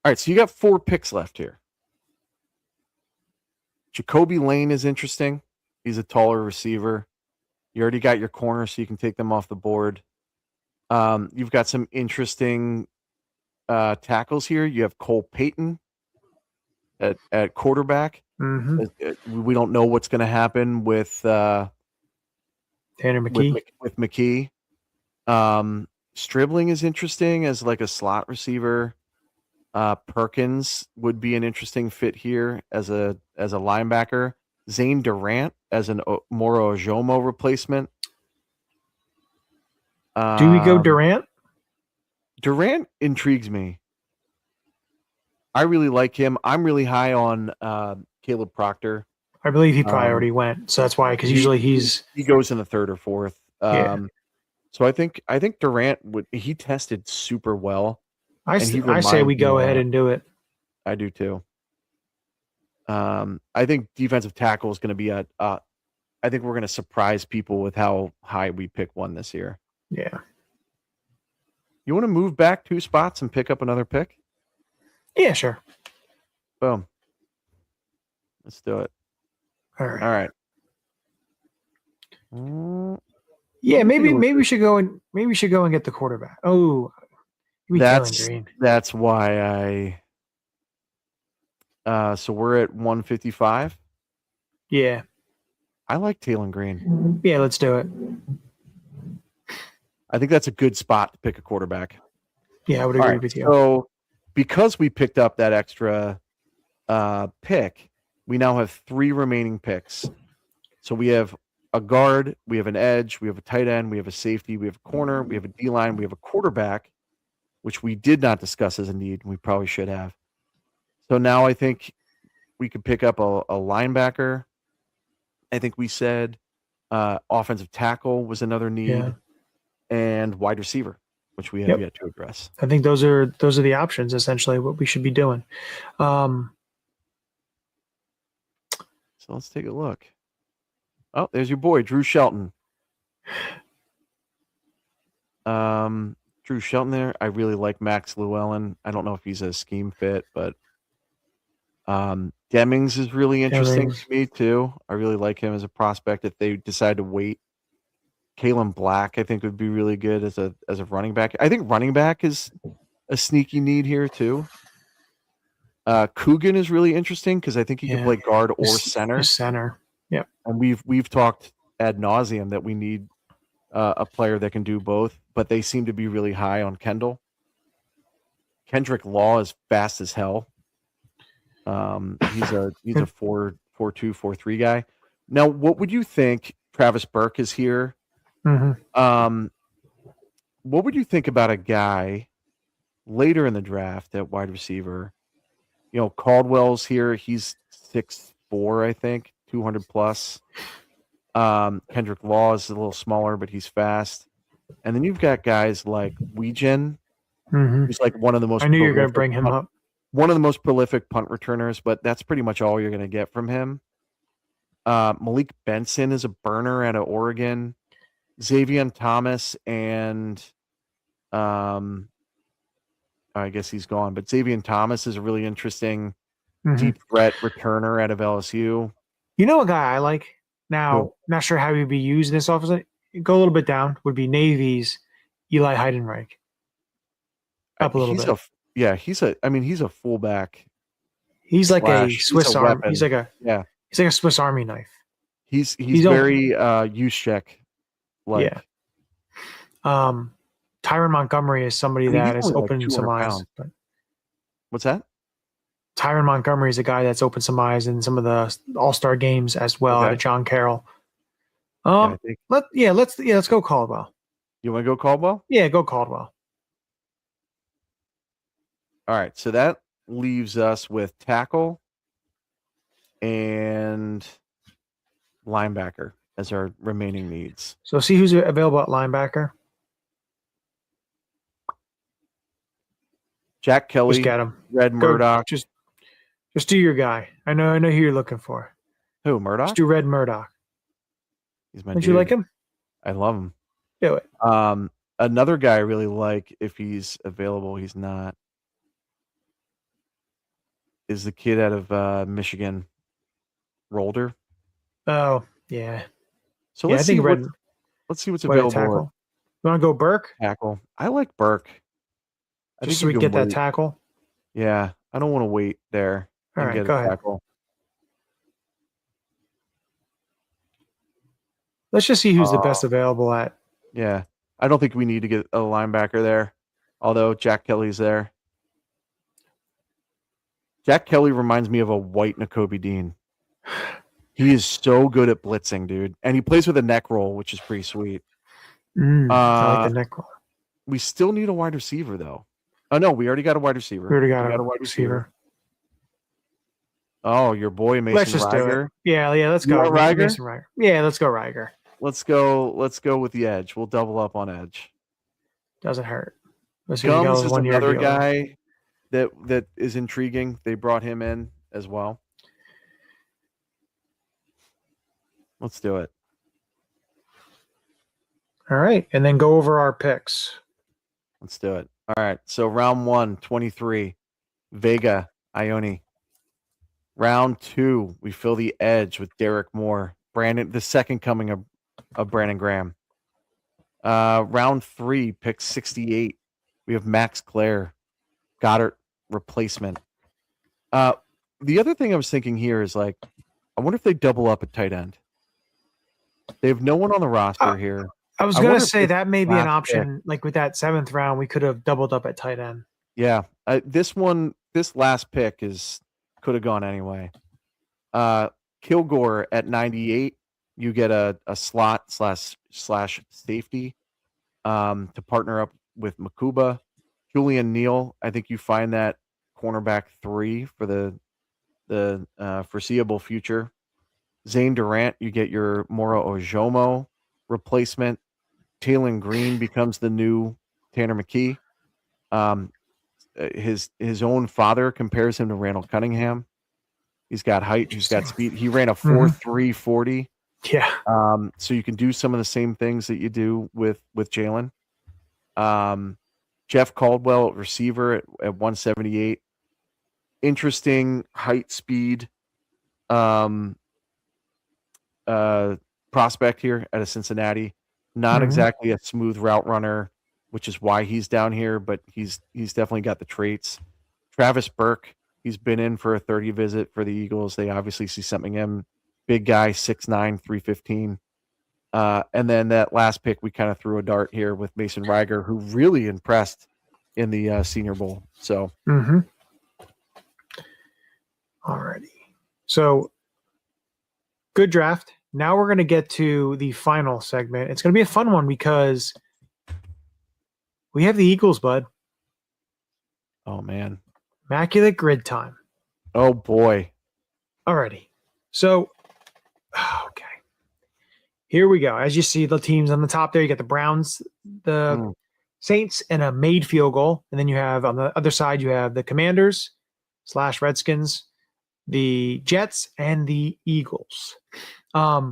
C: right. So you got 4 picks left here. Jacoby Lane is interesting. He's a taller receiver. You already got your corner, so you can take them off the board. You've got some interesting tackles here. You have Cole Payton at quarterback.
B: Mm-hmm.
C: We don't know what's going to happen with
B: Tanner McKee.
C: With McKee. Stribling is interesting as like a slot receiver. Perkins would be an interesting fit here as a linebacker. Zane Durant as an Moro Ojomo replacement.
B: Do we go Durant?
C: Durant intrigues me. I really like him. I'm really high on Caleb Proctor.
B: I believe he probably already went, so that's why. Because usually he
C: goes in the 3rd or 4th. So I think Durant he tested super well.
B: I say we go ahead and do it.
C: I do too. I think defensive tackle is going to be I think we're going to surprise people with how high we pick one this year.
B: Yeah.
C: You want to move back 2 spots and pick up another pick?
B: Yeah, sure.
C: Boom. Let's do it.
B: All right. Yeah, maybe we should go and get the quarterback. Oh,
C: that's why so we're at 155.
B: Yeah.
C: I like Taylor Green.
B: Yeah, let's do it.
C: I think that's a good spot to pick a quarterback.
B: Yeah, I would
C: All
B: agree
C: right,
B: with you.
C: so because we picked up that extra pick, we now have 3 remaining picks. So we have a guard, we have an edge, we have a tight end, we have a safety, we have a corner, we have a D-line, we have a quarterback, which we did not discuss as a need, and we probably should have. So now I think we could pick up a linebacker. I think we said offensive tackle was another need, and wide receiver, which we have yet to address.
B: I think those are the options, essentially, what we should be doing.
C: So let's take a look. Oh, there's your boy, Drew Shelton. Drew Shelton there. I really like Max Llewellyn. I don't know if he's a scheme fit, but Demings is really interesting to me too. I really like him as a prospect if they decide to wait. Kalen Black, I think, would be really good as a running back. I think running back is a sneaky need here too. Coogan is really interesting because I think he can play guard or center.
B: Center. Yep.
C: And we've talked ad nauseum that we need a player that can do both, but they seem to be really high on Kendall. Kendrick Law is fast as hell. He's a 4.2, 4.3 guy. Now, what would you think? Travis Burke is here.
B: Mm-hmm.
C: What would you think about a guy later in the draft at wide receiver? Caldwell's here. He's 6'4", I think, 200 plus. Kendrick Law is a little smaller, but he's fast. And then you've got guys like Weegen, who's like one of the most.
B: I knew you were going to bring him up.
C: One of the most prolific punt returners, but that's pretty much all you're going to get from him. Malik Benson is a burner out of Oregon. Xavier Thomas and I guess he's gone, but Xavier Thomas is a really interesting deep threat returner out of LSU.
B: You know a guy I like? Now, not sure how he'd be used in this offense. Go a little bit down. Would be Navy's Eli Heidenreich. Up a little bit.
C: He's a fullback.
B: He's like a Swiss Army. He's like a Swiss Army knife.
C: He's very Juszczyk like.
B: Yeah. Tyron Montgomery is somebody that has opened some eyes. But
C: what's that?
B: Tyron Montgomery is a guy that's opened some eyes in some of the All-Star games as well out of John Carroll. Let's go Caldwell.
C: You want to go Caldwell?
B: Yeah, go Caldwell.
C: All right, so that leaves us with tackle and linebacker as our remaining needs.
B: So see who's available at linebacker.
C: Jack Kelly,
B: just get him.
C: Red Murdoch.
B: Just do your guy. I know who you're looking for.
C: Who, Murdoch?
B: Just do Red Murdoch.
C: He's my
B: Don't you like him?
C: I love him.
B: Do it.
C: Another guy I really like, if he's available, he's not, is the kid out of Michigan, Rolder.
B: Oh, yeah.
C: So let's see what's available.
B: Tackle. You want to go Burke?
C: Tackle. I like Burke.
B: Just so we get that tackle?
C: Yeah. I don't want to wait there.
B: All right, go ahead.
C: Tackle.
B: Let's just see who's the best available at.
C: Yeah. I don't think we need to get a linebacker there, although Jack Kelly's there. Jack Kelly reminds me of a white Nakobe Dean. He is so good at blitzing, dude. And he plays with a neck roll, which is pretty sweet.
B: I like the neck roll.
C: We still need a wide receiver, though. Oh, no, we already got a wide receiver.
B: We got a wide receiver.
C: Oh, your boy Mason
B: Let's just
C: Reiger.
B: do it. Yeah, let's go. Mason Reiger. Yeah, let's go Reiger.
C: Let's go with the edge. We'll double up on edge.
B: Doesn't hurt.
C: Gums is another guy that is intriguing. They brought him in as well. Let's do it.
B: All right, and then go over our picks.
C: Let's do it. All right, so round 1, 23, Vega, Ione. Round 2, we fill the edge with Derek Moore, Brandon, the second coming of Brandon Graham. Round 3, pick 68, we have Max Clare, Goddard replacement. The other thing I was thinking here is I wonder if they double up at tight end. They have no one on the roster here.
B: I was
C: I
B: going to
C: wonder if
B: say
C: this
B: that may be an
C: last pick.
B: option. Like with that 7th round, we could have doubled up at tight end.
C: Yeah, this last pick could have gone anyway. Kilgore at 98, you get a slot slash safety to partner up with Makuba. Julian Neal, I think you find that cornerback 3 for the foreseeable future. Zane Durant, you get your Moro Ojomo replacement. Taylon Green becomes the new Tanner McKee. His own father compares him to Randall Cunningham. He's got height. He's got speed. He ran a 4.3 40.
B: Yeah.
C: So you can do some of the same things that you do with Jalen. Jeff Caldwell, receiver at 178. Interesting height, speed prospect here out of Cincinnati. Not exactly a smooth route runner, which is why he's down here, but he's definitely got the traits. Travis Burke, he's been in for a 30 visit for the Eagles. They obviously see something in him. Big guy, 6'9", 315. And then that last pick, we kind of threw a dart here with Mason Reiger, who really impressed in the Senior Bowl. So,
B: Alrighty. So, good draft. Now we're going to get to the final segment. It's going to be a fun one because we have the Eagles, bud.
C: oh man,
B: Immaculate grid time.
C: oh boy.
B: Alrighty. So, okay. Here we go. As you see, the teams on the top there, you got the Browns, the Saints, and a made field goal. And then you have on the other side, you have the Commanders / Redskins, the Jets, and the Eagles. I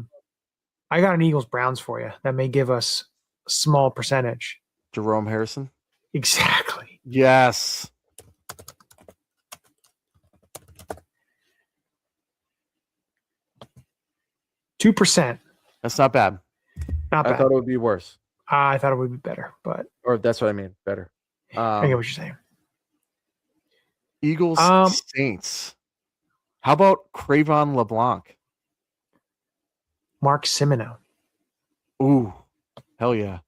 B: got an Eagles Browns for you. That may give us a small percentage.
C: Jerome Harrison.
B: Exactly.
C: Yes.
B: %.
C: That's not bad.
B: Not bad.
C: I thought it would be worse.
B: I thought it would be better, but
C: Or that's what I mean. Better.
B: I get what you're saying.
C: Eagles Saints. How about Cravon LeBlanc?
B: Mark Simino.
C: Ooh, hell yeah.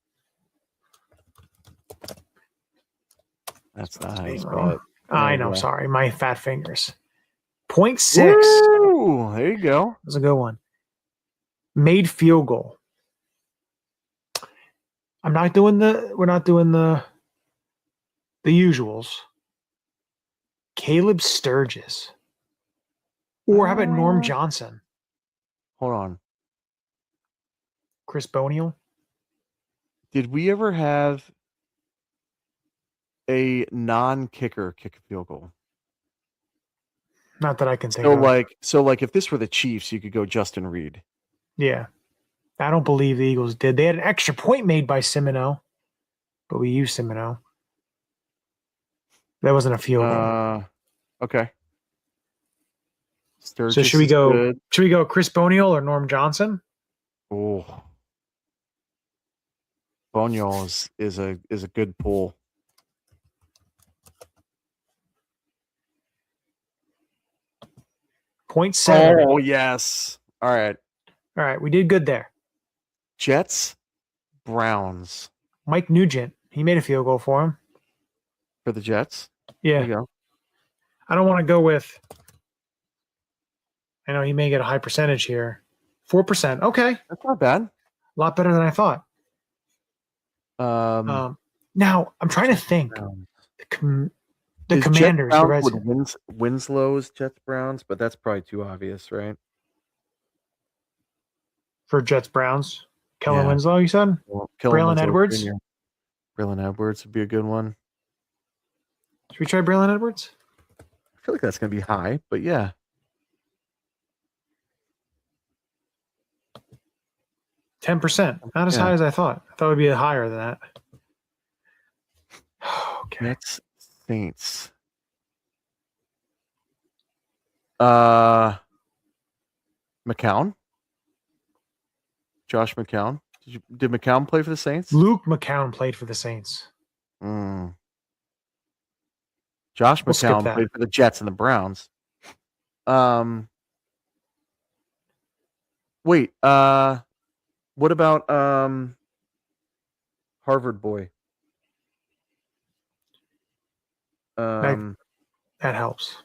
C: That's nice. But
B: I know. Sorry. My fat fingers. 0.6.
C: Ooh, there you go.
B: That's a good one. Made field goal. We're not doing the usuals. Caleb Sturgis. Or how about Norm Johnson?
C: Hold on.
B: Chris Bonial?
C: Did we ever have a non-kicker kick a field goal?
B: Not that I can think of.
C: So if this were the Chiefs, you could go Justin Reed.
B: Yeah. I don't believe the Eagles did. They had an extra point made by Simino, but we used Simino. That wasn't a field goal.
C: Okay. Sturgis
B: so should we go Chris Bonial or Norm Johnson?
C: Oh. Bonial is a good pull.
B: .7.
C: Oh, yes. All right.
B: We did good there.
C: Jets, Browns.
B: Mike Nugent. He made a field goal for him.
C: For the Jets?
B: Yeah.
C: There you go.
B: I don't want to go with I know he may get a high percentage here. 4%. Okay.
C: That's not bad.
B: A lot better than I thought. Now, I'm trying to think. The Commanders.
C: Jets, Browns would Winslow's Jets, Browns, but that's probably too obvious, right?
B: For Jets, Browns. Kellen Winslow, you said?
C: Well,
B: Braylon Edwards?
C: Jr. Braylon Edwards would be a good one.
B: Should we try Braylon Edwards?
C: I feel like that's going to be high, but yeah.
B: 10%. Not as high as I thought. I thought it would be higher than that. Okay.
C: That's Saints. McCown? Josh McCown? Did McCown play for the Saints?
B: Luke McCown played for the Saints.
C: Josh McCown played for the Jets and the Browns. Wait, what about Harvard boy.
B: That helps.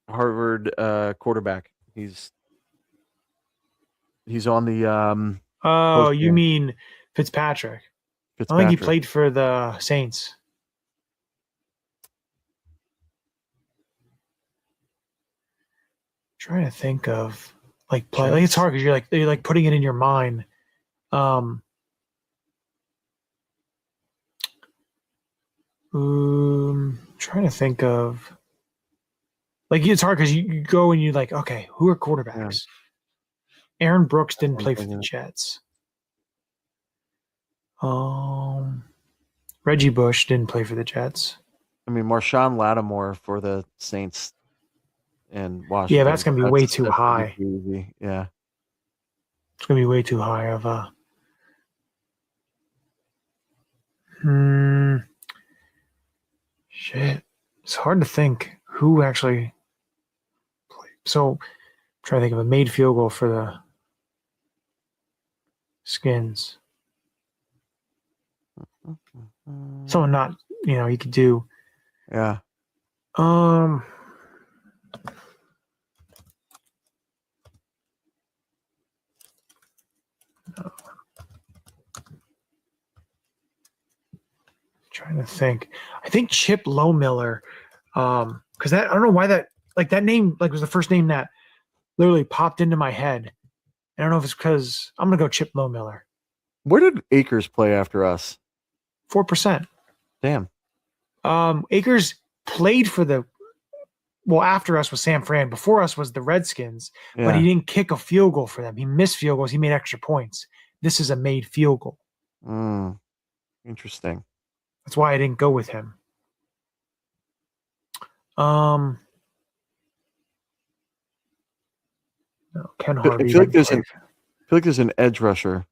C: Harvard quarterback. He's on the
B: Oh, you
C: post-game.
B: mean Fitzpatrick? I think he played for the Saints. Trying to think of like play. Like, it's hard because you're like putting it in your mind. Trying to think of like it's hard because you go and you like, okay, who are quarterbacks? Yeah. Aaron Brooks didn't play for the Jets. Reggie Bush didn't play for the Jets.
C: I mean, Marshawn Lattimore for the Saints and Washington.
B: Yeah, that's gonna be way too high.
C: Easy. Yeah,
B: it's gonna be way too high of a. Shit, it's hard to think who actually played. So, I'm trying to think of a made field goal for the Skins. Someone not, you could do.
C: Yeah.
B: No. Trying to think. I think Chip Lowmiller, because I don't know why that name was the first name that literally popped into my head. I don't know if it's because I'm gonna go Chip Lowmiller.
C: Where did Akers play after us?
B: 4%.
C: Damn.
B: Akers played for after us was San Fran. Before us was the Redskins, but he didn't kick a field goal for them. He missed field goals. He made extra points. This is a made field goal.
C: Interesting.
B: That's why I didn't go with him. No, Ken Harvey.
C: I feel like there's an edge rusher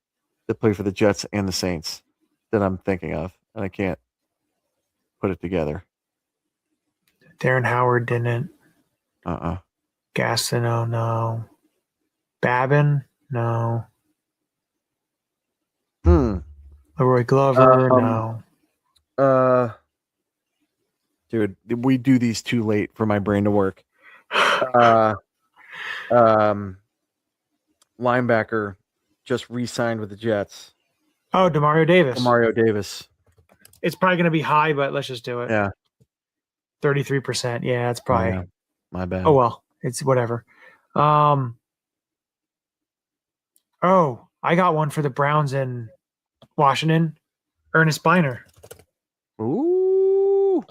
C: that played for the Jets and the Saints that I'm thinking of, and I can't put it together.
B: Darren Howard didn't.
C: Gastineau,
B: no. Babin, no. Leroy Glover, no.
C: Dude, we do these too late for my brain to work. Linebacker just re-signed with the Jets.
B: Oh, Demario
C: Davis.
B: It's probably going to be high, but let's just do it.
C: Yeah.
B: 33%. Yeah, it's probably.
C: Yeah, my bad.
B: Oh, well, it's whatever. I got one for the Browns in Washington. Ernest Biner.
C: Ooh.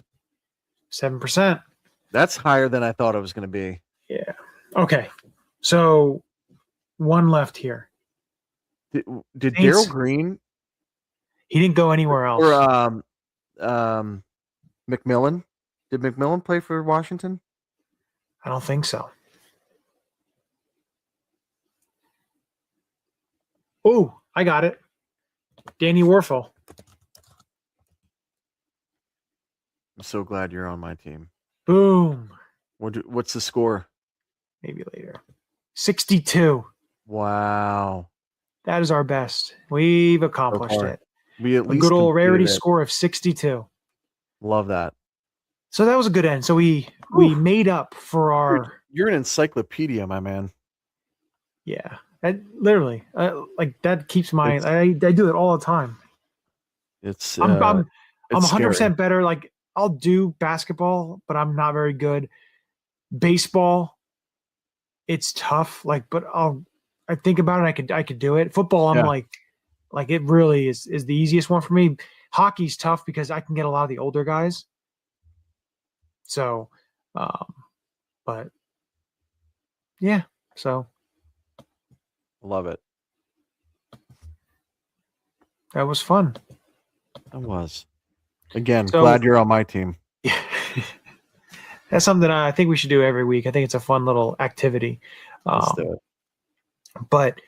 B: 7%.
C: That's higher than I thought it was going to be.
B: Yeah. Okay. So one left here.
C: Did Darryl Green?
B: He didn't go anywhere else.
C: Or McMillan? Did McMillan play for Washington?
B: I don't think so. Oh, I got it. Danny Werfel.
C: I'm so glad you're on my team.
B: Boom.
C: What's the score?
B: Maybe later. 62.
C: Wow.
B: That is our best. We've accomplished it.
C: We at least
B: a good old rarity score of 62.
C: Love that.
B: So that was a good end. So we made up for our.
C: You're an encyclopedia, my man.
B: Yeah, that literally that keeps my. I do it all the time. I'm 100% better. Like I'll do basketball, but I'm not very good. Baseball, it's tough. But I think about it. I could do it. Football, I'm like it really is the easiest one for me. Hockey's tough because I can get a lot of the older guys. So, but yeah, so.
C: Love it.
B: That was fun.
C: That was. Again, glad you're on my team.
B: Yeah. That's something I think we should do every week. I think it's a fun little activity.
C: Let's do it.
B: But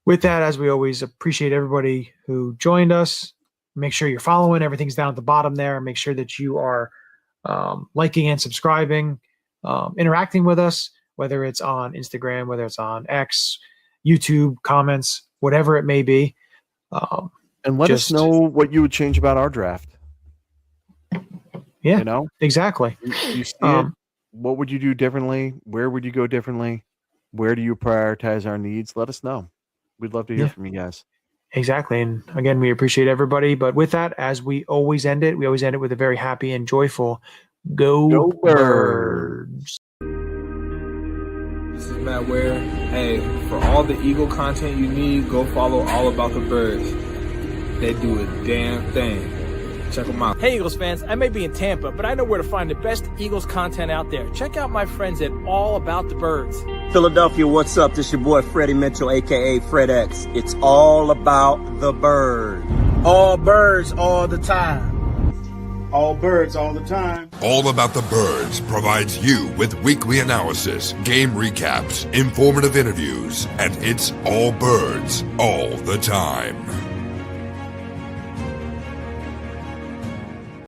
B: with that, as we always appreciate everybody who joined us. Make sure you're following. Everything's down at the bottom there. Make sure that you are liking and subscribing, interacting with us, whether it's on Instagram, whether it's on X, YouTube, comments, whatever it may be.
C: And let us know what you would change about our draft.
B: Yeah,
C: you know,
B: exactly.
C: you see it. What would you do differently? Where would you go differently? Where do you prioritize our needs? Let us know. We'd love to hear from you guys.
B: Exactly. And again, we appreciate everybody. But with that, as we always end it with a very happy and joyful Go Birds.
D: This is Matt Ware. Hey, for all the Eagle content you need, go follow All About the Birds. They do a damn thing. Check them out.
E: Hey, Eagles fans, I may be in Tampa, but I know where to find the best Eagles content out there. Check out my friends at All About the Birds.
F: Philadelphia, what's up? This your boy Freddie Mitchell, a.k.a. Fred X. It's all about the bird.
G: All birds all the time. All birds all the time.
A: All About the Birds provides you with weekly analysis, game recaps, informative interviews, and it's all birds all the time.